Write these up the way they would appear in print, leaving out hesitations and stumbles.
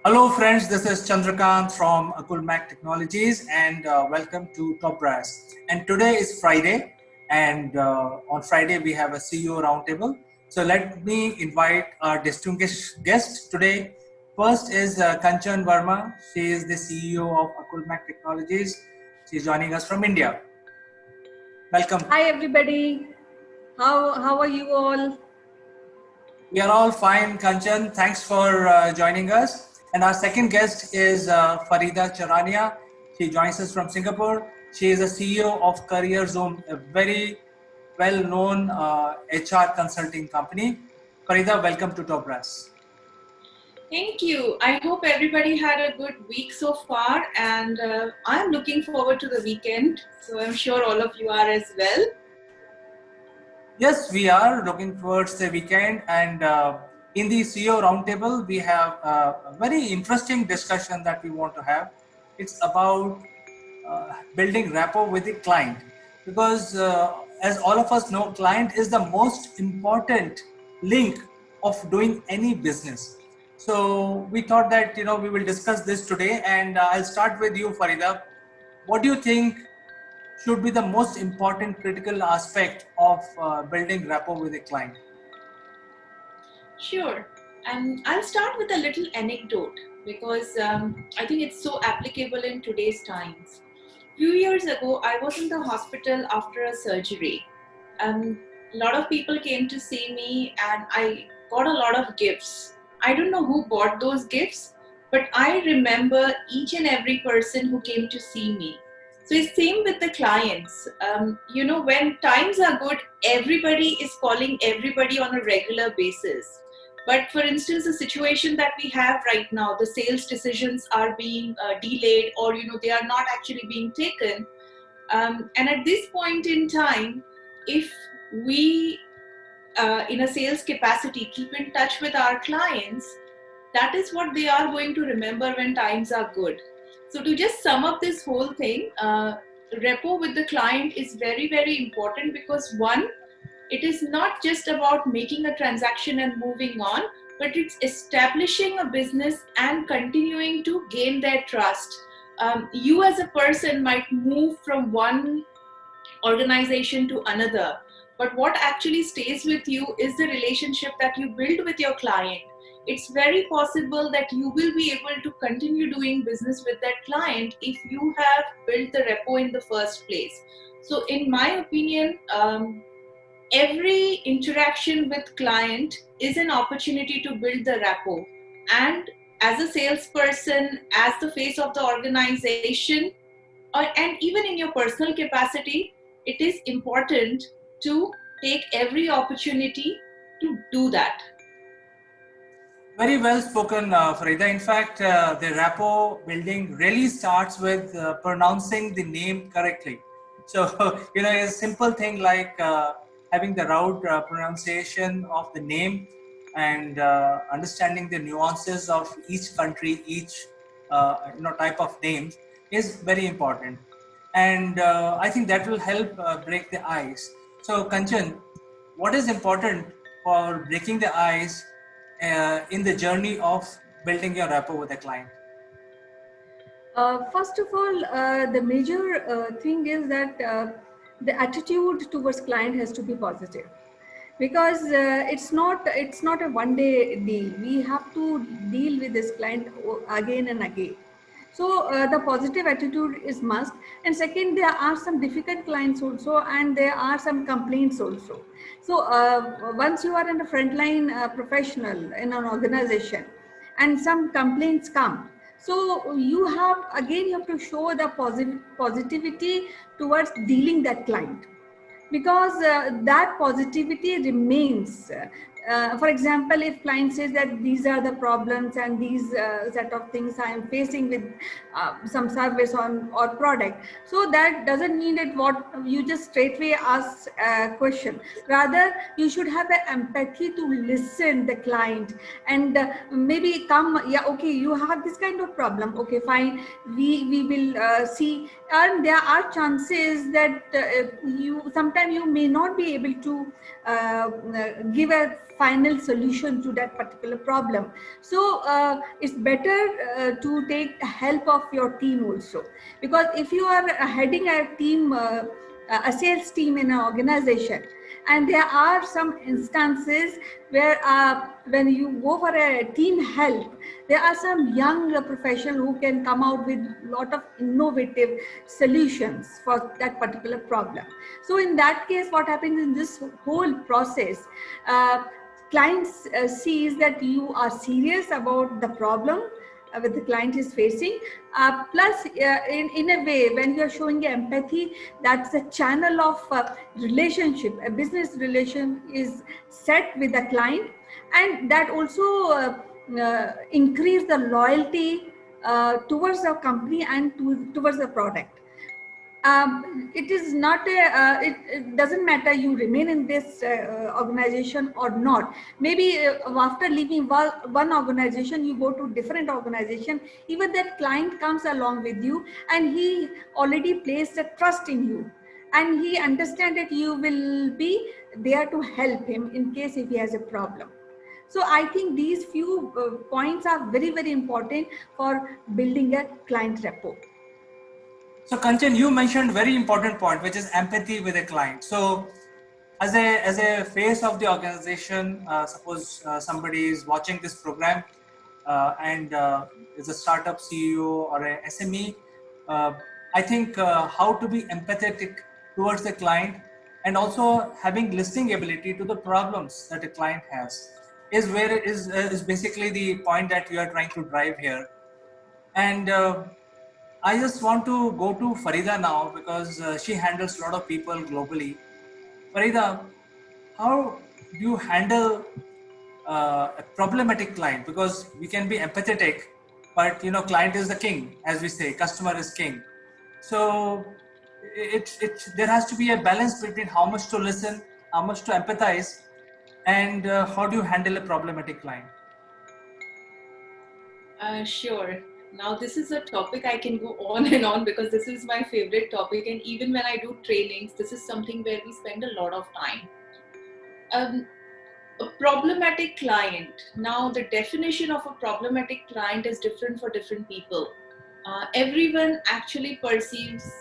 Hello friends, this is Chandrakant from Akulmac Technologies and welcome to TopBrass. And today is Friday and on Friday we have a CEO roundtable. So let me invite our distinguished guest today. First is Kanchan Verma. She is the CEO of Akulmac Technologies. She is joining us from India. Welcome. Hi everybody. How are you all? We are all fine, Kanchan. Thanks for joining us. And our second guest is Farida Charania. She joins us from Singapore. She is the CEO of Career Zoom, a very well-known HR consulting company. Farida, welcome to TopBrass. Thank you. I hope everybody had a good week so far, and I'm looking forward to the weekend. So I'm sure all of you are as well. Yes, we are looking towards the weekend, and in the CEO roundtable, we have a very interesting discussion that we want to have. It's about building rapport with the client, because as all of us know, client is the most important link of doing any business. So we thought that we will discuss this today, and I'll start with you, Farida. What do you think should be the most important critical aspect of building rapport with a client? Sure. And I'll start with a little anecdote because I think it's so applicable in today's times. Few years ago, I was in the hospital after a surgery. A lot of people came to see me and I got a lot of gifts. I don't know who bought those gifts, but I remember each and every person who came to see me. So it's same with the clients. When times are good, everybody is calling everybody on a regular basis. But for instance, the situation that we have right now, the sales decisions are being delayed, or they are not actually being taken. And at this point in time, if we in a sales capacity keep in touch with our clients, that is what they are going to remember when times are good. So to just sum up this whole thing, rapport with the client is very, very important because one, it is not just about making a transaction and moving on, but it's establishing a business and continuing to gain their trust. You as a person might move from one organization to another, but what actually stays with you is the relationship that you build with your client. It's very possible that you will be able to continue doing business with that client if you have built the rapport in the first place. So in my opinion, every interaction with client is an opportunity to build the rapport. And as a salesperson, as the face of the organization, and even in your personal capacity, it is important to take every opportunity to do that. Very well spoken, Farida. In fact, the rapport building really starts with pronouncing the name correctly. So, a simple thing like having the right pronunciation of the name and understanding the nuances of each country, each type of names is very important. And I think that will help break the ice. So, Kanchan, what is important for breaking the ice in the journey of building your rapport with a client? First of all, the major thing is that the attitude towards client has to be positive, because it's not a one day deal. We have to deal with this client again and again. So the positive attitude is must. And second, there are some difficult clients also, and there are some complaints also. So once you are in a frontline professional in an organization and some complaints come, so you have to show the positivity towards dealing that client, because that positivity remains. For example, if client says that these are the problems and these set of things I am facing with some service on or product, so that doesn't mean that what you just straightway ask a question. Rather, you should have the empathy to listen the client and maybe come, yeah, okay, you have this kind of problem, okay, fine, we will see. And there are chances that you sometimes you may not be able to give a final solution to that particular problem. So it's better to take help of your team also, because if you are heading a team, a sales team in an organization, and there are some instances where when you go for a team help, there are some young professionals who can come out with a lot of innovative solutions for that particular problem. So in that case, what happens in this whole process, uh, clients sees that you are serious about the problem with the client is facing. Plus, in a way, when you are showing empathy, that's a channel of relationship, a business relation is set with the client, and that also increase the loyalty towards the company and towards the product. It is not a, it doesn't matter you remain in this organization or not. Maybe after leaving one organization, you go to different organization, even that client comes along with you, and he already placed a trust in you, and he understands that you will be there to help him in case if he has a problem. So I think these few points are very, very important for building a client rapport. So Kanchan, you mentioned very important point, which is empathy with a client. So as a face of the organization, suppose somebody is watching this program and is a startup CEO or a SME, I think how to be empathetic towards the client and also having listening ability to the problems that a client has is basically the point that we are trying to drive here. And I just want to go to Farida now because she handles a lot of people globally. Farida, how do you handle a problematic client? Because we can be empathetic, but client is the king, as we say, customer is king. So there has to be a balance between how much to listen, how much to empathize, and how do you handle a problematic client? Sure. Now, this is a topic I can go on and on because this is my favorite topic. And even when I do trainings, this is something where we spend a lot of time. A problematic client. Now, the definition of a problematic client is different for different people. Everyone actually perceives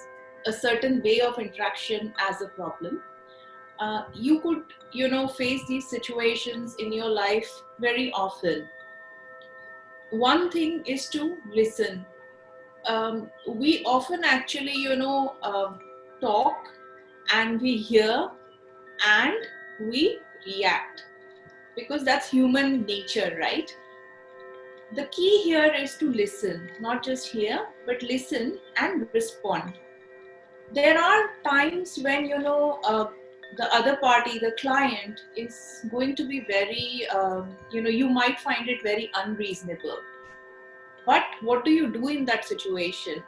a certain way of interaction as a problem. You could, face these situations in your life very often. One thing is to listen. We often actually, talk and we hear and we react because that's human nature, right? The key here is to listen, not just hear, but listen and respond. There are times when, the other party, the client, is going to be very, you might find it very unreasonable. But what do you do in that situation?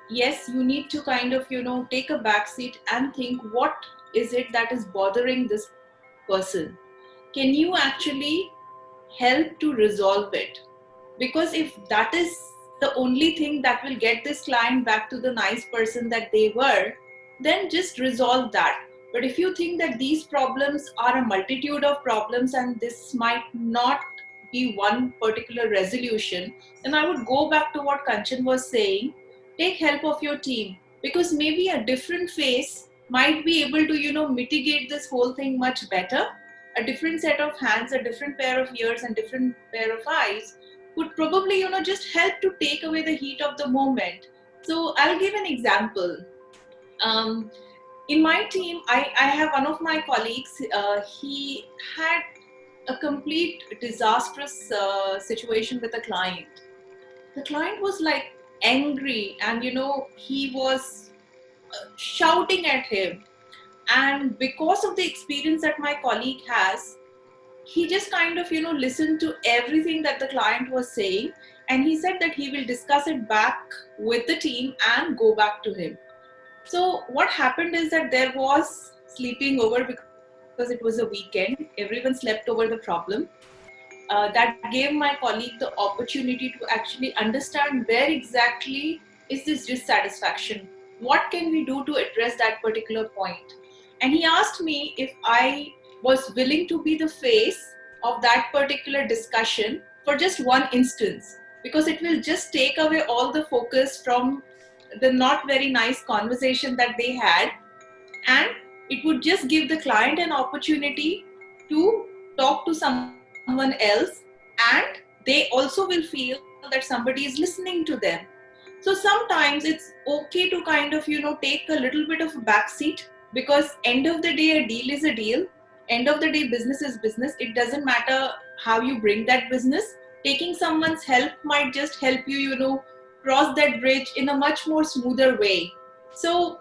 Yes, you need to kind of, take a back seat and think what is it that is bothering this person? Can you actually help to resolve it? Because if that is the only thing that will get this client back to the nice person that they were, then just resolve that. But if you think that these problems are a multitude of problems and this might not be one particular resolution, then I would go back to what Kanchan was saying. Take help of your team, because maybe a different face might be able to, mitigate this whole thing much better. A different set of hands, a different pair of ears, and different pair of eyes would probably, just help to take away the heat of the moment. So I'll give an example. In my team, I have one of my colleagues. He had a complete disastrous situation with a client. The client was like angry, and he was shouting at him. And because of the experience that my colleague has, he just kind of listened to everything that the client was saying, and he said that he will discuss it back with the team and go back to him. So what happened is that there was sleeping over because it was a weekend. Everyone slept over the problem. That gave my colleague the opportunity to actually understand where exactly is this dissatisfaction. What can we do to address that particular point? And he asked me if I was willing to be the face of that particular discussion for just one instance, because it will just take away all the focus from the not very nice conversation that they had, and it would just give the client an opportunity to talk to someone else, and they also will feel that somebody is listening to them. So sometimes it's okay to kind of, take a little bit of a backseat, because end of the day, a deal is a deal. End of the day, business is business. It doesn't matter how you bring that business. Taking someone's help might just help you, cross that bridge in a much more smoother way. So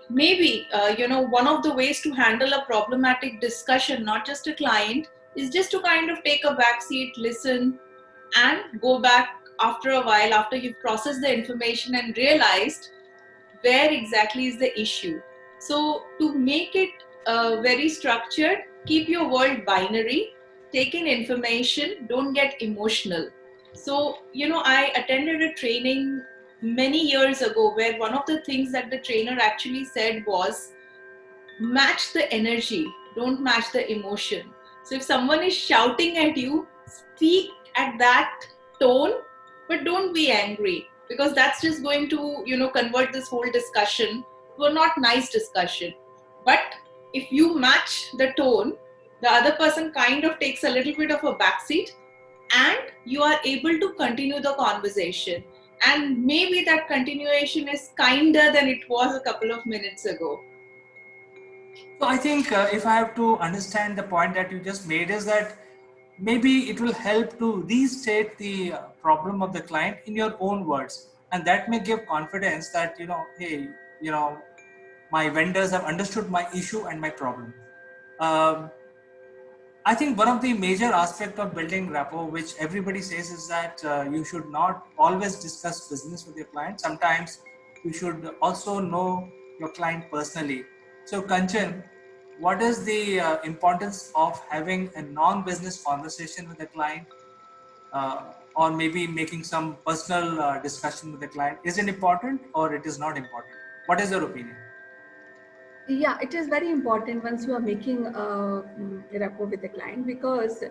maybe, one of the ways to handle a problematic discussion, not just a client, is just to kind of take a backseat, listen, and go back after a while, after you've processed the information and realized where exactly is the issue. So to make it very structured, keep your world binary, take in information, don't get emotional. So, I attended a training many years ago where one of the things that the trainer actually said was, match the energy, don't match the emotion. So if someone is shouting at you, speak at that tone, but don't be angry, because that's just going to, convert this whole discussion to a not nice discussion. But if you match the tone, the other person kind of takes a little bit of a backseat, and you are able to continue the conversation. And maybe that continuation is kinder than it was a couple of minutes ago. So I think if I have to understand the point that you just made is that maybe it will help to restate the problem of the client in your own words, and that may give confidence that hey, my vendors have understood my issue and my problem. Um, I think one of the major aspect of building rapport, which everybody says, is that you should not always discuss business with your client. Sometimes you should also know your client personally. So, Kanchan, what is the importance of having a non-business conversation with the client, or maybe making some personal discussion with the client? Is it important or it is not important? What is your opinion? Yeah, it is very important once you are making a rapport with the client, because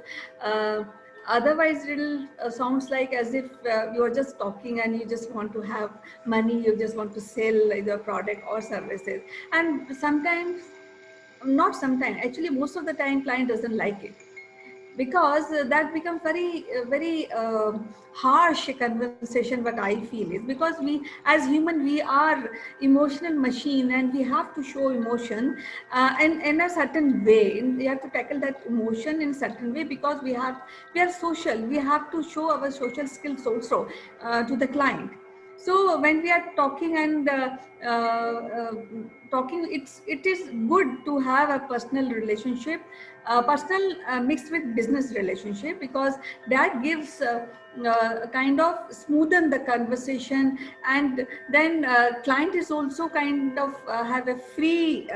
uh, otherwise it'll sounds like as if you are just talking and you just want to have money, you just want to sell either product or services. And sometimes, not sometimes, actually most of the time client doesn't like it, because that becomes very harsh conversation. What I feel is, because we as human, we are emotional machine, and we have to show emotion in a certain way, and we have to tackle that emotion in a certain way, because we are social, we have to show our social skills also to the client. So when we are talking and talking, it is good to have a personal relationship, personal mixed with business relationship, because that gives kind of smoothen the conversation. And then client is also kind of have a free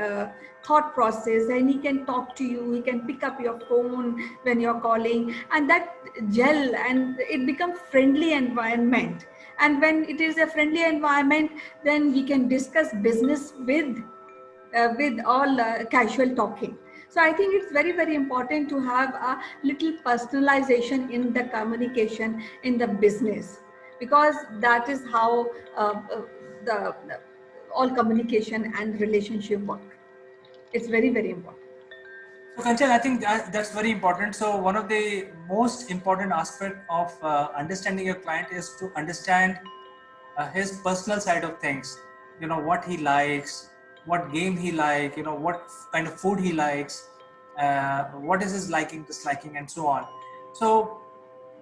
thought process, and he can talk to you, he can pick up your phone when you're calling, and that gel, and it becomes friendly environment. And when it is a friendly environment, then we can discuss business with all casual talking. So I think it's very important to have a little personalization in the communication in the business, because that is how the all communication and relationship work. It's very important. So, Kanchan, I think that's very important. So, one of the most important aspect of understanding your client is to understand his personal side of things. What he likes, what game he like, what kind of food he likes, what is his liking, disliking, and so on. So,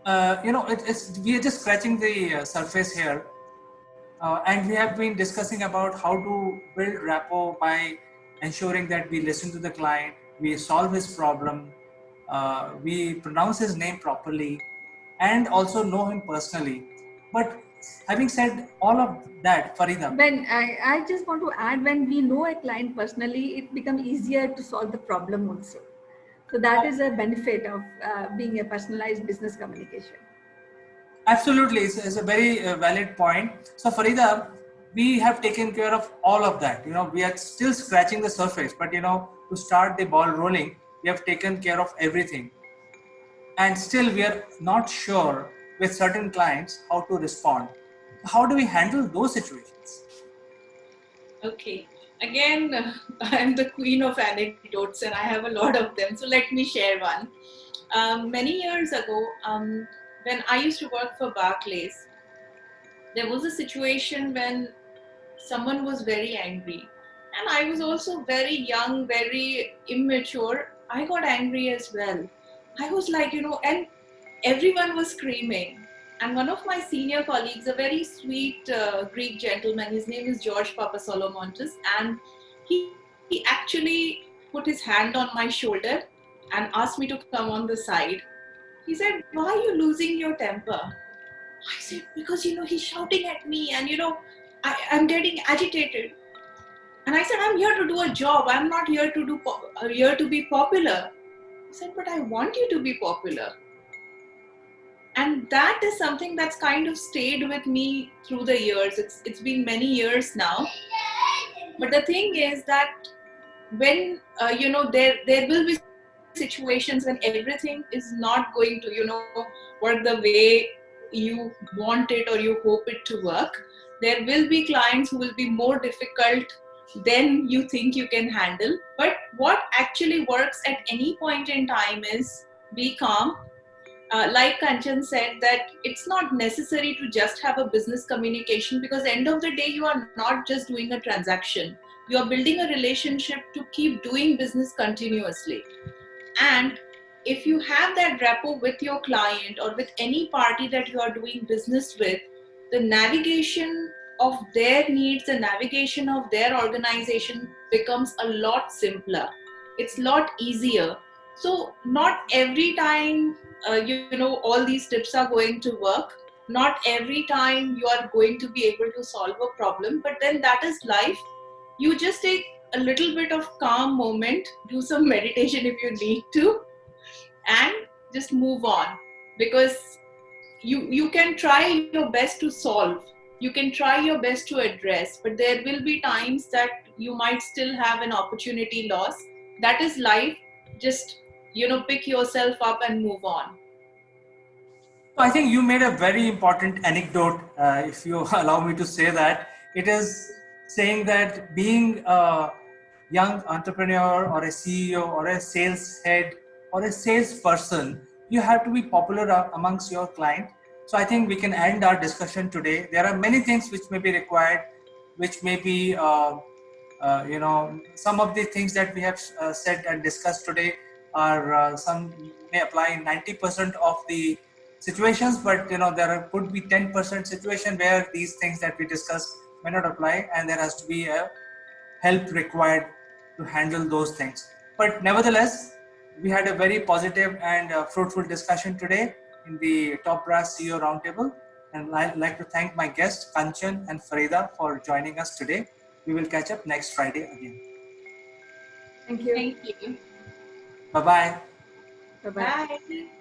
it's we are just scratching the surface here, and we have been discussing about how to build rapport by ensuring that we listen to the client, we solve his problem, we pronounce his name properly, and also know him personally. But having said all of that, Farida. When I just want to add, when we know a client personally, it becomes easier to solve the problem also. So that is a benefit of being a personalized business communication. Absolutely, it's a very valid point. So, Farida, we have taken care of all of that. We are still scratching the surface, but to start the ball rolling, we have taken care of everything. and still we are not sure with certain clients how to respond. How do we handle those situations? Okay. Again, I'm the queen of anecdotes and I have a lot of them. So let me share one. Many years ago, when I used to work for Barclays, there was a situation when someone was very angry. And I was also very young, very immature. I got angry as well. I was like, and everyone was screaming. And one of my senior colleagues, a very sweet Greek gentleman, his name is George Papasolomontis, and he actually put his hand on my shoulder and asked me to come on the side. He said, "Why are you losing your temper?" I said, "Because he's shouting at me, and I'm getting agitated." And I said, "I'm here to do a job. I'm not here to here to be popular." He said, "But I want you to be popular." And that is something that's kind of stayed with me through the years. It's been many years now. But the thing is that when there will be situations when everything is not going to work the way you want it or you hope it to work, there will be clients who will be more difficult than you think you can handle. But what actually works at any point in time is be calm. Like Kanchan said, that it's not necessary to just have a business communication, because end of the day you are not just doing a transaction, you are building a relationship to keep doing business continuously. And if you have that rapport with your client or with any party that you are doing business with, the navigation of their needs, the navigation of their organization becomes a lot simpler. It's a lot easier. So not every time, all these tips are going to work. Not every time you are going to be able to solve a problem, but then that is life. You just take a little bit of calm moment, do some meditation if you need to, and just move on. Because you can try your best to solve, you can try your best to address, but there will be times that you might still have an opportunity loss. That is life. Just pick yourself up and move on. So I think you made a very important anecdote, if you allow me to say that. It is saying that being a young entrepreneur or a CEO or a sales head or a salesperson, you have to be popular amongst your client. So I think we can end our discussion today. There are many things which may be required, which may be some of the things that we have said and discussed today are some may apply in 90% of the situations, but could be 10% situation where these things that we discussed may not apply, and there has to be a help required to handle those things. But nevertheless, we had a very positive and fruitful discussion today in the Top Brass CEO Roundtable, and I'd like to thank my guests Kanchan and Farida for joining us today. We will catch up next Friday again. Thank you. Thank you. Bye bye. Bye bye. Bye.